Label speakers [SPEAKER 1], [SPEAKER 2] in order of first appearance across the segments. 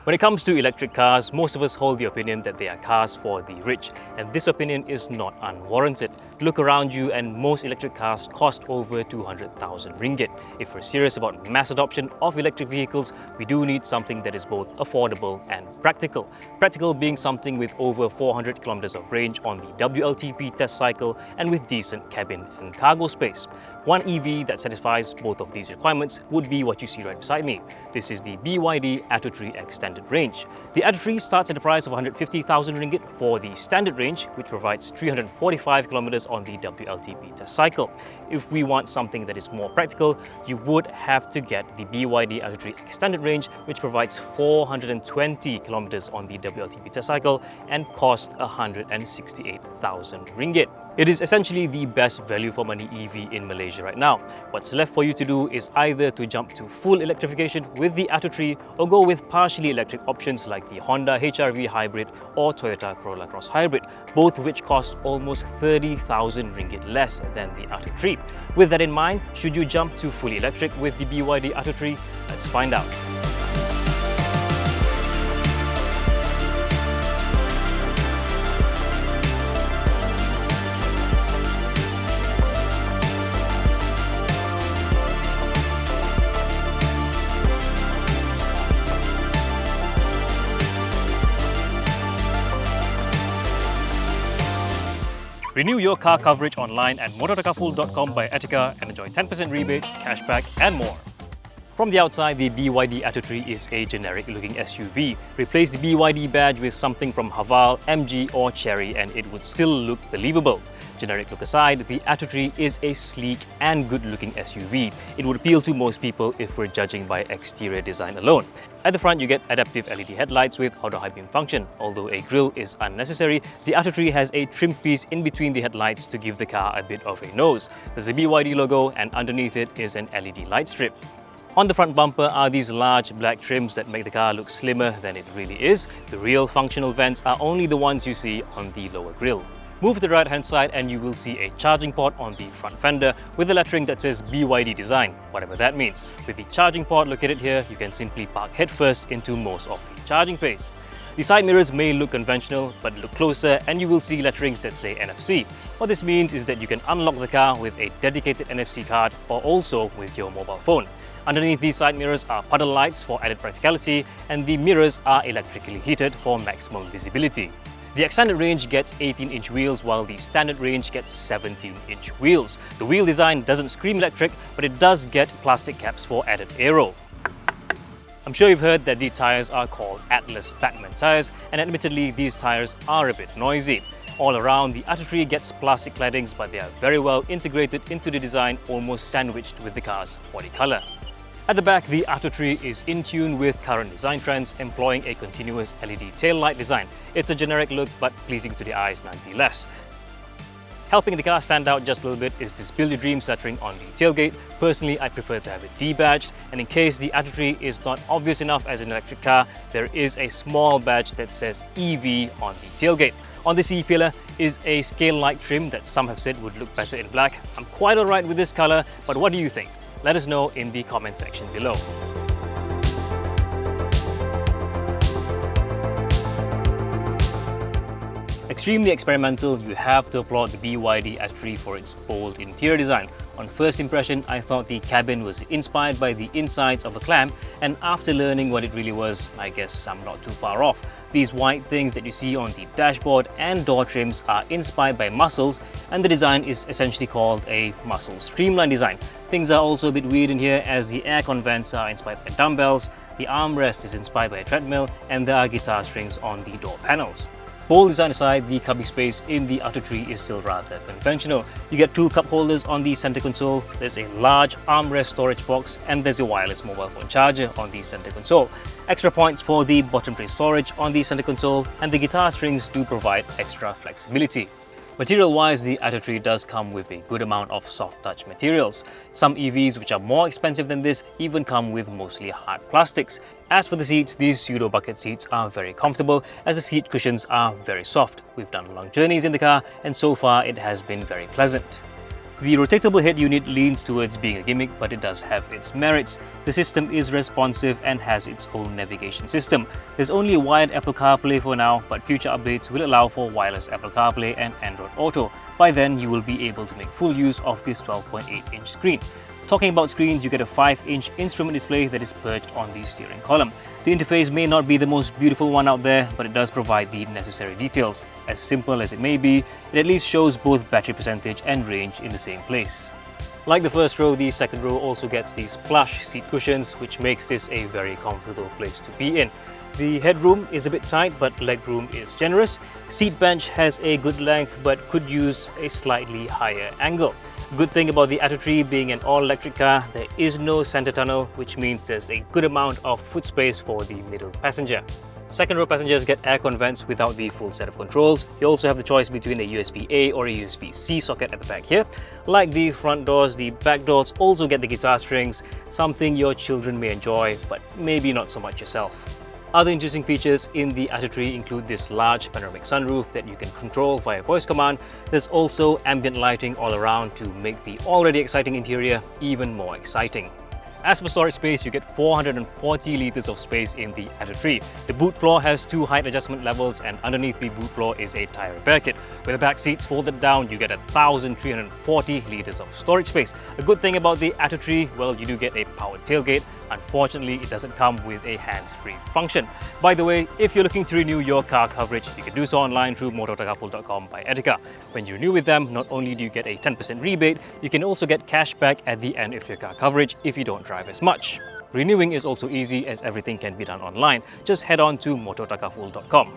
[SPEAKER 1] When it comes to electric cars, most of us hold the opinion that they are cars for the rich, and this opinion is not unwarranted. Look around you and most electric cars cost over 200,000 ringgit. If we're serious about mass adoption of electric vehicles, we do need something that is both affordable and practical. Practical being something with over 400 kilometers of range on the WLTP test cycle and with decent cabin and cargo space. One EV that satisfies both of these requirements would be what you see right beside me. This is the BYD Atto 3 Extended Range. The Atto 3 starts at a price of 150,000 ringgit for the standard range, which provides 345 kilometers on the WLTP test cycle. If we want something that is more practical, you would have to get the BYD Atto 3 Extended Range, which provides 420 kilometers on the WLTP test cycle and costs 168,000 ringgit. It is essentially the best value for money EV in Malaysia right now. What's left for you to do is either to jump to full electrification with the Atto 3 or go with partially electric options like the Honda HR-V Hybrid or Toyota Corolla Cross Hybrid, both which cost almost 30,000 ringgit less than the Atto 3. With that in mind, should you jump to fully electric with the BYD Atto 3? Let's find out. Renew your car coverage online at motortakaful.com by Etika and enjoy 10% rebate, cashback and more. From the outside, the BYD Atto 3 is a generic-looking SUV. Replace the BYD badge with something from Haval, MG or Chery and it would still look believable. Generic look aside, the Atto 3 is a sleek and good-looking SUV. It would appeal to most people if we're judging by exterior design alone. At the front, you get adaptive LED headlights with auto high beam function. Although a grille is unnecessary, the Atto 3 has a trim piece in between the headlights to give the car a bit of a nose. There's a BYD logo and underneath it is an LED light strip. On the front bumper are these large black trims that make the car look slimmer than it really is. The real functional vents are only the ones you see on the lower grille. Move to the right hand side and you will see a charging port on the front fender with the lettering that says BYD design, whatever that means. With the charging port located here, you can simply park headfirst into most of the charging bays. The side mirrors may look conventional, but look closer and you will see letterings that say NFC. What this means is that you can unlock the car with a dedicated NFC card or also with your mobile phone. Underneath these side mirrors are puddle lights for added practicality and the mirrors are electrically heated for maximum visibility. The extended range gets 18-inch wheels while the standard range gets 17-inch wheels. The wheel design doesn't scream electric, but it does get plastic caps for added aero. I'm sure you've heard that the tyres are called Atlas Batman tyres, and admittedly these tyres are a bit noisy. All around, the Atto 3 gets plastic claddings, but they are very well integrated into the design, almost sandwiched with the car's body colour. At the back, the Atto 3 is in tune with current design trends, employing a continuous LED tail light design. It's a generic look, but pleasing to the eyes nonetheless. Helping the car stand out just a little bit is this Build Your Dreams lettering on the tailgate. Personally, I prefer to have it debadged, and in case the Atto 3 is not obvious enough as an electric car, there is a small badge that says EV on the tailgate. On the C-pillar is a scale-like trim that some have said would look better in black. I'm quite alright with this colour, but what do you think? Let us know in the comment section below. Extremely experimental, you have to applaud the BYD Atto 3 for its bold interior design. On first impression, I thought the cabin was inspired by the insides of a clam, and after learning what it really was, I guess I'm not too far off. These white things that you see on the dashboard and door trims are inspired by muscles, and the design is essentially called a muscle streamline design. Things are also a bit weird in here as the aircon vents are inspired by dumbbells, the armrest is inspired by a treadmill, and there are guitar strings on the door panels. Bold design aside, the cubby space in the Atto 3 is still rather conventional. You get two cup holders on the center console, there's a large armrest storage box, and there's a wireless mobile phone charger on the center console. Extra points for the bottom tray storage on the center console, and the guitar strings do provide extra flexibility. Material-wise, the Atto 3 does come with a good amount of soft-touch materials. Some EVs, which are more expensive than this, even come with mostly hard plastics. As for the seats, these pseudo-bucket seats are very comfortable as the seat cushions are very soft. We've done long journeys in the car and so far it has been very pleasant. The rotatable head unit leans towards being a gimmick, but it does have its merits. The system is responsive and has its own navigation system. There's only a wired Apple CarPlay for now, but future updates will allow for wireless Apple CarPlay and Android Auto. By then, you will be able to make full use of this 12.8-inch screen. Talking about screens, you get a 5-inch instrument display that is perched on the steering column. The interface may not be the most beautiful one out there, but it does provide the necessary details. As simple as it may be, it at least shows both battery percentage and range in the same place. Like the first row, the second row also gets these plush seat cushions, which makes this a very comfortable place to be in. The headroom is a bit tight, but legroom is generous. Seat bench has a good length, but could use a slightly higher angle. Good thing about the Atto 3 being an all-electric car, there is no center tunnel, which means there's a good amount of foot space for the middle passenger. Second row passengers get aircon vents without the full set of controls. You also have the choice between a USB-A or a USB-C socket at the back here. Like the front doors, the back doors also get the guitar strings, something your children may enjoy, but maybe not so much yourself. Other interesting features in the Atto 3 include this large panoramic sunroof that you can control via voice command. There's also ambient lighting all around to make the already exciting interior even more exciting. As for storage space, you get 440 litres of space in the Atto 3. The boot floor has 2 height adjustment levels, and underneath the boot floor is a tyre repair kit. With the back seats folded down, you get 1,340 litres of storage space. A good thing about the Atto 3, well, you do get a powered tailgate. Unfortunately, it doesn't come with a hands-free function. By the way, if you're looking to renew your car coverage, you can do so online through motorotakafull.com by Etika. When you renew with them, not only do you get a 10% rebate, you can also get cash back at the end of your car coverage if you don't drive as much. Renewing is also easy as everything can be done online. Just head on to motorotakafull.com.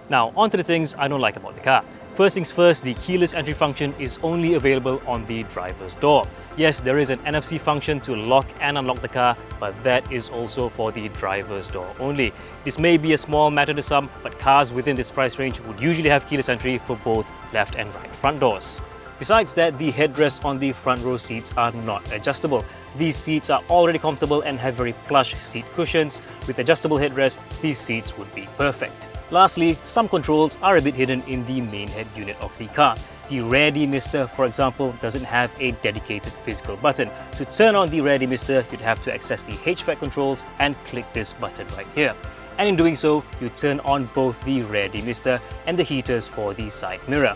[SPEAKER 1] Now, on to the things I don't like about the car. First things first, the keyless entry function is only available on the driver's door. Yes, there is an NFC function to lock and unlock the car, but that is also for the driver's door only. This may be a small matter to some, but cars within this price range would usually have keyless entry for both left and right front doors. Besides that, the headrests on the front row seats are not adjustable. These seats are already comfortable and have very plush seat cushions. With adjustable headrests, these seats would be perfect. Lastly, some controls are a bit hidden in the main head unit of the car. The rear demister, for example, doesn't have a dedicated physical button. To turn on the rear demister, you'd have to access the HVAC controls and click this button right here. And in doing so, you turn on both the rear demister and the heaters for the side mirror.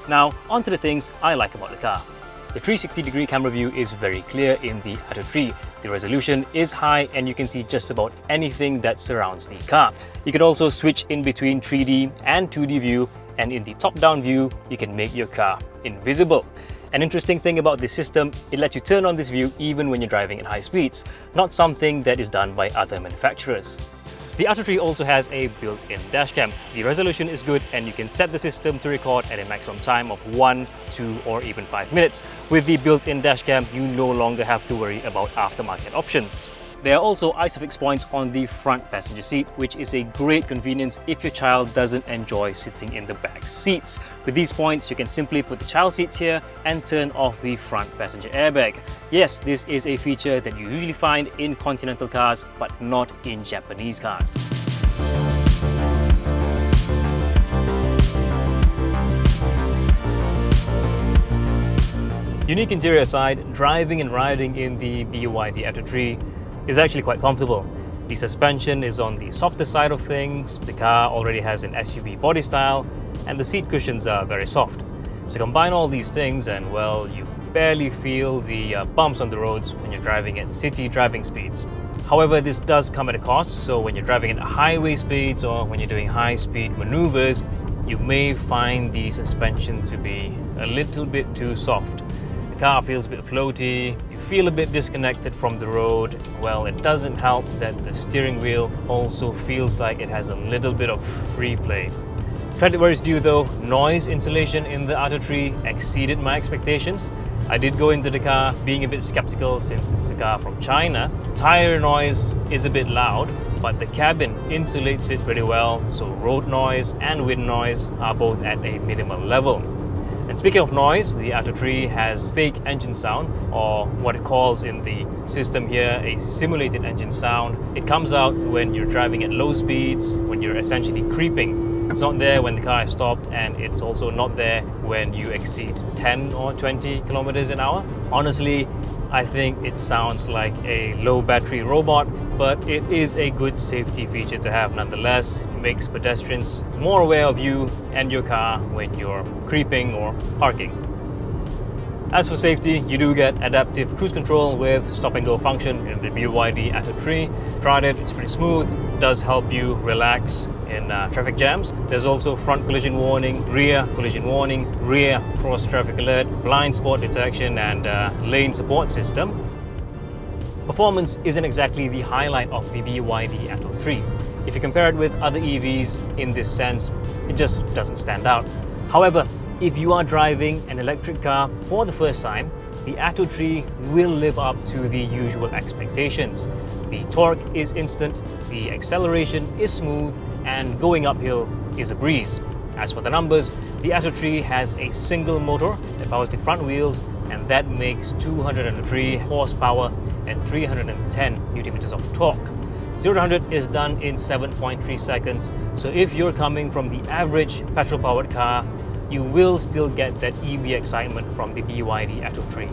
[SPEAKER 1] Now, on to the things I like about the car. The 360-degree camera view is very clear in the Atto 3. The resolution is high and you can see just about anything that surrounds the car. You can also switch in between 3D and 2D view, and in the top-down view, you can make your car invisible. An interesting thing about this system, it lets you turn on this view even when you're driving at high speeds, not something that is done by other manufacturers. The Atto 3 also has a built-in dashcam. The resolution is good and you can set the system to record at a maximum time of 1, 2 or even 5 minutes. With the built-in dashcam, you no longer have to worry about aftermarket options. There are also ISOFIX points on the front passenger seat, which is a great convenience if your child doesn't enjoy sitting in the back seats. With these points, you can simply put the child seats here and turn off the front passenger airbag. Yes, this is a feature that you usually find in continental cars, but not in Japanese cars. Unique interior aside, driving and riding in the BYD Atto 3 is actually quite comfortable. The suspension is on the softer side of things, the car already has an SUV body style, and the seat cushions are very soft. So combine all these things and, well, you barely feel the bumps on the roads when you're driving at city driving speeds. However, this does come at a cost, so when you're driving at highway speeds or when you're doing high-speed maneuvers, you may find the suspension to be a little bit too soft. The car feels a bit floaty, you feel a bit disconnected from the road. Well, it doesn't help that the steering wheel also feels like it has a little bit of free play. Credit where it's due though, noise insulation in the Atto 3 exceeded my expectations. I did go into the car being a bit skeptical since it's a car from China. Tire noise is a bit loud, but the cabin insulates it pretty well, so road noise and wind noise are both at a minimal level. And speaking of noise, the Atto 3 has fake engine sound, or what it calls in the system here a simulated engine sound. It comes out when you're driving at low speeds, when you're essentially creeping. It's not there when the car is stopped, and it's also not there when you exceed 10 or 20 kilometers an hour. Honestly, I think it sounds like a low battery robot, but it is a good safety feature to have nonetheless. It makes pedestrians more aware of you and your car when you're creeping or parking. As for safety, you do get adaptive cruise control with stop and go function in the BYD Atto 3. Tried it, it's pretty smooth. It does help you relax in traffic jams. There's also front collision warning, rear collision warning, rear cross traffic alert, blind spot detection, and lane support system. Performance isn't exactly the highlight of the BYD Atto 3. If you compare it with other EVs in this sense, it just doesn't stand out. However, if you are driving an electric car for the first time, the Atto 3 will live up to the usual expectations. The torque is instant, the acceleration is smooth, and going uphill is a breeze. As for the numbers, the Atto 3 has a single motor that powers the front wheels, and that makes 203 horsepower and 310 Nm of torque. 0 to 100 is done in 7.3 seconds, so if you're coming from the average petrol-powered car, you will still get that EV excitement from the BYD Atto 3.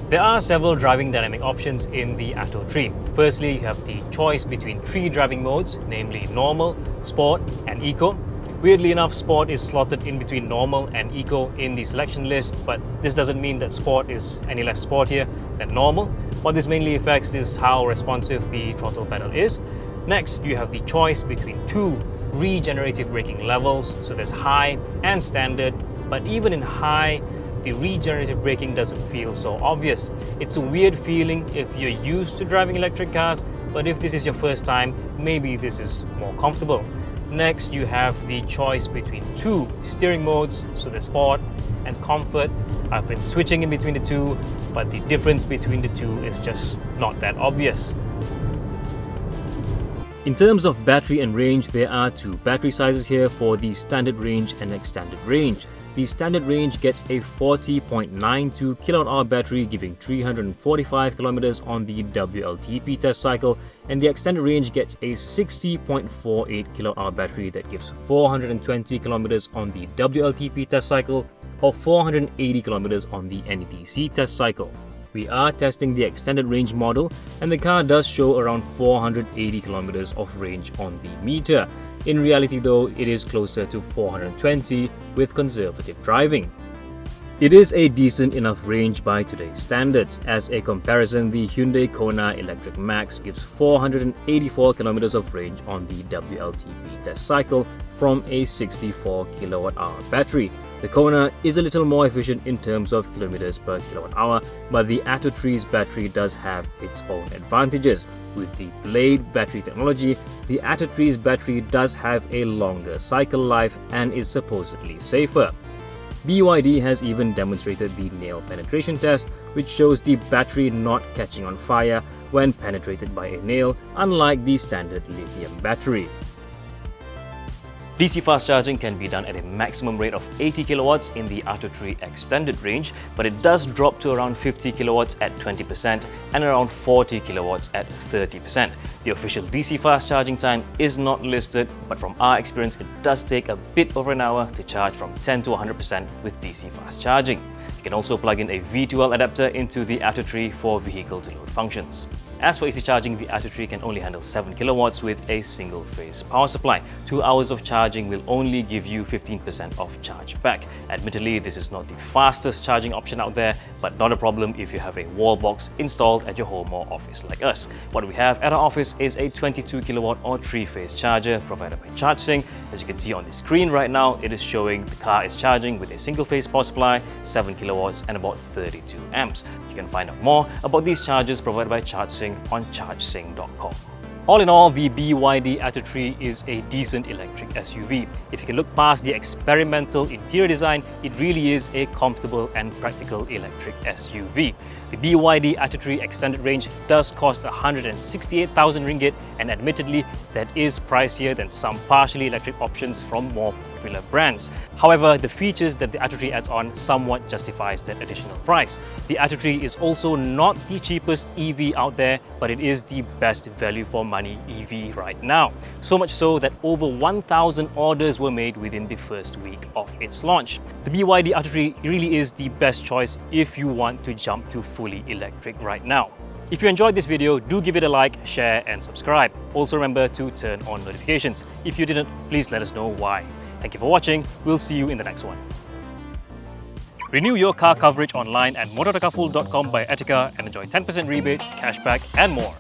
[SPEAKER 1] There are several driving dynamic options in the Atto 3. Firstly, you have the choice between 3 driving modes, namely Normal, Sport and Eco. Weirdly enough, Sport is slotted in between Normal and Eco in the selection list, but this doesn't mean that Sport is any less sportier than Normal. What this mainly affects is how responsive the throttle pedal is. Next, you have the choice between 2 regenerative braking levels, so there's High and Standard, but even in High, the regenerative braking doesn't feel so obvious. It's a weird feeling if you're used to driving electric cars, but if this is your first time, maybe this is more comfortable. Next, you have the choice between 2 steering modes, so the Sport and Comfort. I've been switching in between the two, but the difference between the two is just not that obvious. In terms of battery and range, there are 2 battery sizes here for the standard range and extended range. The standard range gets a 40.92 kWh battery giving 345 km on the WLTP test cycle, and the extended range gets a 60.48 kWh battery that gives 420 km on the WLTP test cycle or 480 km on the NETC test cycle. We are testing the extended range model, and the car does show around 480 km of range on the meter. In reality though, it is closer to 420 with conservative driving. It is a decent enough range by today's standards. As a comparison, the Hyundai Kona Electric Max gives 484 km of range on the WLTP test cycle from a 64 kWh battery. The Kona is a little more efficient in terms of kilometers per kWh, but the Atto 3's battery does have its own advantages. With the Blade battery technology, the Atto 3's battery does have a longer cycle life and is supposedly safer. BYD has even demonstrated the nail penetration test, which shows the battery not catching on fire when penetrated by a nail, unlike the standard lithium battery. DC fast charging can be done at a maximum rate of 80 kilowatts in the Atto 3 extended range, but it does drop to around 50 kilowatts at 20% and around 40 kilowatts at 30%. The official DC fast charging time is not listed, but from our experience, it does take a bit over an hour to charge from 10 to 100% with DC fast charging. You can also plug in a V2L adapter into the Atto 3 for vehicle-to-load functions. As for AC charging, the Atto 3 can only handle 7 kilowatts with a single-phase power supply. 2 hours of charging will only give you 15% of charge back. Admittedly, this is not the fastest charging option out there, but not a problem if you have a wall box installed at your home or office like us. What we have at our office is a 22 kilowatt or 3-phase charger provided by ChargeSync. As you can see on the screen right now, it is showing the car is charging with a single-phase power supply, 7 kilowatts and about 32 amps. You can find out more about these chargers provided by ChargeSync on chargesync.com. All in all, the BYD Atto 3 is a decent electric SUV. If you can look past the experimental interior design, it really is a comfortable and practical electric SUV. The BYD Atto 3 extended range does cost 168,000 ringgit, and admittedly, that is pricier than some partially electric options from more popular brands. However, the features that the Atto 3 adds on somewhat justifies that additional price. The Atto 3 is also not the cheapest EV out there, but it is the best value for money money EV right now. So much so that over 1,000 orders were made within the first week of its launch. The BYD Atto 3 really is the best choice if you want to jump to fully electric right now. If you enjoyed this video, do give it a like, share and subscribe. Also remember to turn on notifications. If you didn't, please let us know why. Thank you for watching. We'll see you in the next one. Renew your car coverage online at motortakafull.com by Etika and enjoy 10% rebate, cashback and more.